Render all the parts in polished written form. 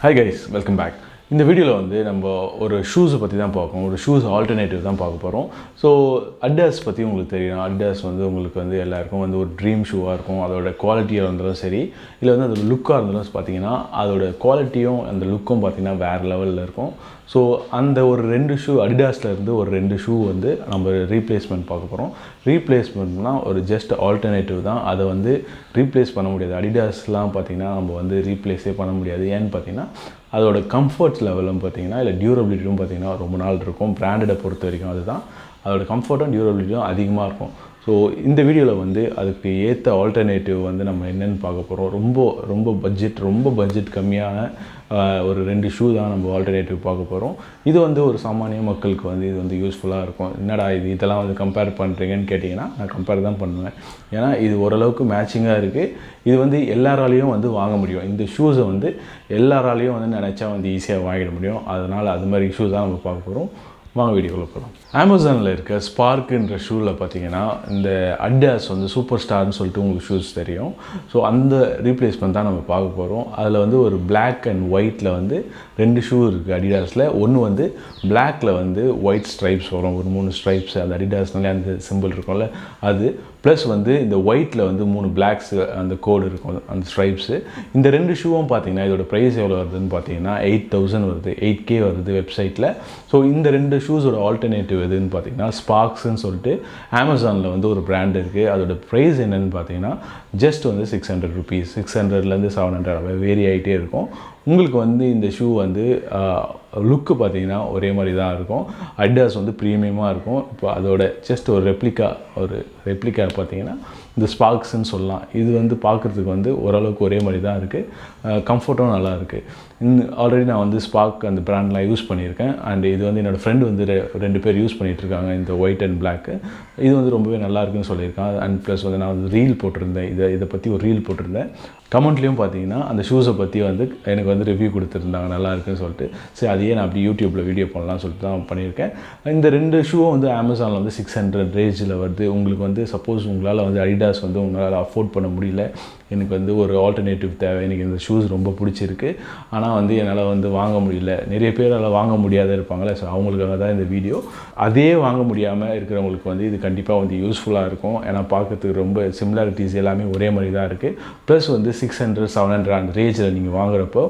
Hi guys, welcome back. இந்த வீடியோவில் வந்து நம்ம ஒரு ஷூஸை பற்றி தான் பார்க்கணும், ஒரு ஷூஸ் ஆல்டர்னேட்டிவ் தான் பார்க்க போகிறோம். ஸோ அடிடாஸ் பற்றி உங்களுக்கு தெரியும். அடிடாஸ் வந்து உங்களுக்கு வந்து எல்லாருக்கும் வந்து ஒரு ட்ரீம் ஷூவாக இருக்கும். அதோட குவாலிட்டியாக இருந்தாலும் சரி, இல்லை வந்து அதோட லுக்காக இருந்தாலும் பார்த்தீங்கன்னா அதோட குவாலிட்டியும் அந்த லுக்கும் பார்த்திங்கன்னா வேறு லெவலில் இருக்கும். ஸோ அந்த ஒரு 2 ஷூ அடிடாஸில் இருந்து ஒரு 2 ஷூ வந்து நம்ம ரீப்ளேஸ்மெண்ட் பார்க்க போகிறோம். ரீப்ளேஸ்மெண்ட்னால் ஒரு ஜஸ்ட் ஆல்டர்னேட்டிவ் தான், அதை வந்து ரீப்ளேஸ் பண்ண முடியாது. அடிடாஸ்லாம் பார்த்திங்கன்னா நம்ம வந்து ரீப்ளேஸே பண்ண முடியாது. ஏன்னு பார்த்திங்கன்னா அதோட கம்ஃபர்ட் லெவலும் பார்த்திங்கன்னா இல்லை டியூரபிலிட்டியும் பார்த்திங்கன்னா ரொம்ப நாள் இருக்கும். பிராண்டடை பொறுத்த வரைக்கும் அதுதான், அதோட கம்ஃபர்ட்டும் டியூரபிலிட்டியும் அதிகமாக இருக்கும். ஸோ இந்த வீடியோவில் வந்து அதுக்கு ஏற்ற ஆல்டர்னேட்டிவ் வந்து நம்ம என்னென்னு பார்க்க போகிறோம். ரொம்ப பட்ஜெட் கம்மியான ஒரு 2 ஷூ தான் நம்ம ஆல்டர்னேட்டிவ் பார்க்க போகிறோம். இது வந்து ஒரு சாமானிய மக்களுக்கு வந்து இது வந்து யூஸ்ஃபுல்லாக இருக்கும். என்னடா இதெல்லாம் வந்து கம்பேர் பண்ணுறீங்கன்னு கேட்டிங்கன்னா நான் கம்பேர் தான் பண்ணுவேன். ஏன்னா இது ஓரளவுக்கு மேட்சிங்காக இருக்குது. இது வந்து எல்லாராலையும் வந்து வாங்க முடியும். இந்த ஷூஸை வந்து எல்லாராலையும் வந்து நினச்சா வந்து ஈஸியாக வாங்கிட முடியும். அதனால் அது மாதிரி ஷூ தான் நம்ம பார்க்க போகிறோம். வாங்க வீடியோவில் போகலாம். அமேசானில் இருக்க ஸ்பார்க்குன்ற ஷூவில் பார்த்தீங்கன்னா இந்த அடிடாஸ் வந்து சூப்பர் ஸ்டார்னு சொல்லிட்டு உங்களுக்கு ஷூஸ் தெரியும். ஸோ அந்த ரீப்ளேஸ்மெண்ட் தான் நம்ம பார்க்க போகிறோம். அதில் வந்து ஒரு பிளாக் அண்ட் ஒயிட்டில் வந்து 2 ஷூ இருக்குது அடிடாஸில். ஒன்று வந்து பிளாக்கில் வந்து ஒயிட் ஸ்ட்ரைப்ஸ் வரும், ஒரு 3 ஸ்ட்ரைப்ஸ், அந்த அடிடாஸ்னாலே அந்த சிம்பிள் இருக்கும்ல அது. ப்ளஸ் வந்து இந்த ஒயிட்டில் வந்து 3 பிளாக்ஸு அந்த கோடு இருக்கும், அந்த ஸ்ட்ரைப்ஸு. இந்த 2 ஷூவும் பார்த்தீங்கன்னா இதோட ப்ரைஸ் எவ்வளோ வருதுன்னு பார்த்தீங்கன்னா 8,000 வருது, 8K வருது வெப்சைட்டில். ஸோ இந்த 2 ஷூஸோட ஆல்டர்னேட்டிவ் எதுன்னு பார்த்தீங்கன்னா ஸ்பார்க்ஸ்ன்னு சொல்லிட்டு அமேசானில் வந்து ஒரு பிராண்ட் இருக்குது. அதோட ப்ரைஸ் என்னென்னு பார்த்தீங்கன்னா ஜஸ்ட் வந்து 600 ருபீஸ், 600லேருந்து 700 வேரி ஆகிட்டே இருக்கும். உங்களுக்கு வந்து இந்த ஷூ வந்து லுக்கு பார்த்தீங்கன்னா ஒரே மாதிரி தான் இருக்கும். அடிடாஸ் வந்து ப்ரீமியமாக இருக்கும். இப்போ அதோட ஜஸ்ட் ஒரு ரெப்ளிகா பார்த்தீங்கன்னா இந்த ஸ்பார்க்ஸ்ன்னு சொல்லலாம். இது வந்து பார்க்குறதுக்கு வந்து ஓரளவுக்கு ஒரே மாதிரி தான் இருக்குது. கம்ஃபர்ட்டும் நல்லா இருக்குது. ஆல்ரெடி நான் வந்து ஸ்பார்க் அந்த பிராண்ட்லாம் யூஸ் பண்ணியிருக்கேன். அண்ட் இது வந்து என்னோடய ஃப்ரெண்டு வந்து 2 பேர் யூஸ் பண்ணிகிட்ருக்காங்க, இந்த ஒயிட் அண்ட் பிளாக்கு. இது வந்து ரொம்பவே நல்லா இருக்குன்னு சொல்லியிருக்கேன். அண்ட் ப்ளஸ் வந்து நான் வந்து ரீல் போட்டிருந்தேன், இதை பற்றி ஒரு ரீல் போட்டிருந்தேன். கமெண்ட்லேயும் பார்த்தீங்கன்னா அந்த ஷூஸை பற்றி வந்து எனக்கு வந்து ரிவ்யூ கொடுத்துருந்தாங்க, நல்லா இருக்குன்னு சொல்லிட்டு. சரி அதையே நான் அப்படி யூடியூப்பில் வீடியோ பண்ணலாம்னு சொல்லிட்டு தான் பண்ணியிருக்கேன். இந்த 2 ஷூவும் வந்து அமேசானில் வந்து 600 ரேஞ்சில் வருது. உங்களுக்கு வந்து சப்போஸ் உங்களால் வந்து அடிடாஸ் வந்து உங்களால் அஃபோர்ட் பண்ண முடியல, எனக்கு வந்து ஒரு ஆல்டர்னேட்டிவ் தேவை, எனக்கு இந்த ஷூஸ் ரொம்ப பிடிச்சிருக்கு, ஆனால் வந்து என்னால் வந்து வாங்க முடியல, நிறைய பேரால் வாங்க முடியாத இருப்பாங்களே, ஸோ அவங்களுக்காக தான் இந்த வீடியோ. அதே வாங்க முடியாமல் இருக்கிறவங்களுக்கு வந்து இது கண்டிப்பாக வந்து யூஸ்ஃபுல்லாக இருக்கும். ஏன்னா பார்க்கறதுக்கு ரொம்ப சிமிலாரிட்டிஸ் எல்லாமே ஒரே மாதிரி தான் இருக்குது. ப்ளஸ் வந்து 600, 700 அந்த ரேஞ்சில் நீங்கள் வாங்குறப்போ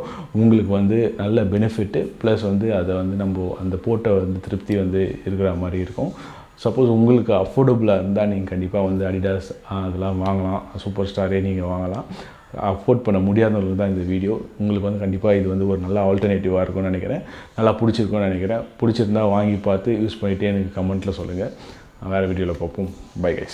உங்களுக்கு வந்து நல்ல பெனிஃபிட்டு. ப்ளஸ் வந்து அதை வந்து நம்ம அந்த போட்ட வந்து திருப்தி வந்து இருக்கிற மாதிரி இருக்கும். சப்போஸ் உங்களுக்கு அஃபோர்டபுளாக இருந்தால் நீங்கள் கண்டிப்பாக வந்து அடிடாஸ் அதெல்லாம் வாங்கலாம், சூப்பர் ஸ்டாரே நீங்கள் வாங்கலாம். அஃபோர்ட் பண்ண முடியாதவங்களுக்கு தான் இந்த வீடியோ. உங்களுக்கு வந்து கண்டிப்பாக இது வந்து ஒரு நல்ல ஆல்டர்னேட்டிவாக இருக்கும்னு நினைக்கிறேன். நல்லா பிடிச்சிருக்கும்னு நினைக்கிறேன். பிடிச்சிருந்தா வாங்கி பார்த்து யூஸ் பண்ணிவிட்டு எனக்கு கமெண்ட்டில் சொல்லுங்கள். வேறு வீடியோவில் பார்ப்போம். Bye guys.